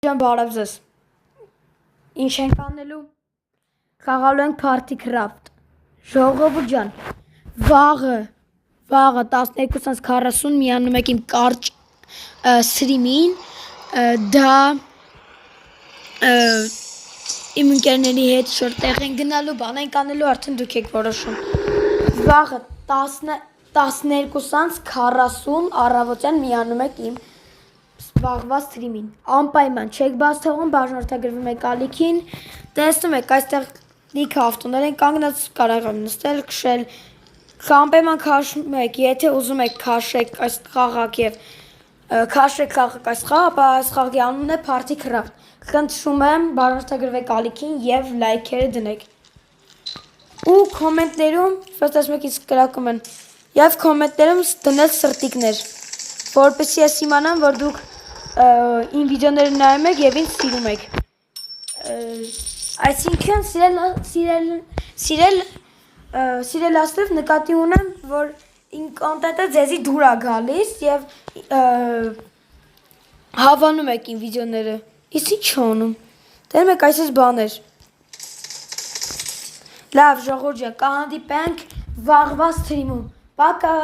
Ջան բարև ձեզ։ Ինչ ենք անելու։ Խաղալու ենք Party Craft։ Ժողովուրդ ջան, վաղը 12:40 միանում եք իմ կարճ սթրիմին, դա իմ ընկերների հետ շորտեղ են գնալու, բան ենք անելու, արդեն դուք եք որոշում։ Վաղը 12:40 առավոտյան միանում եք իմ վաղվա սթրիմին, անպայման չեք բաց թողում, բաժանորդագրվում եք ալիքին, տեսնում եք այստեղ լիքը ավտոներ են կանգնած, կարող եմ նստել, քշել, անպայման քաշում եք, եթե ուզում եք քաշեք այս խաղակ եւ քաշեք խաղակ այս խաղ, ապա այս խաղի անունն է Party Craft, խնդրում եմ բաժանորդագրվեք ալիքին եւ լայքերը դնեք, ու կոմենտներում, ոնց ասում եք իսկ կրակում են, եւ կոմենտներում դնել սրտիկներ, որպեսզի ես իմանամ, որ դուք իմ վիդեոները նայում եք եւ ինձ սիրում եք, այսինքն սիրել ասելով նկատի ունեմ, որ իմ կոնտենտը ձեզի դուր է գալիս եւ հավանում եք իմ վիդեոները, իսկ ինչ անում, դեռ մեկ այսպես բաներ, լավ ժողովուրդ ջան, կհանդիպենք վաղվա սթրիմում, պակա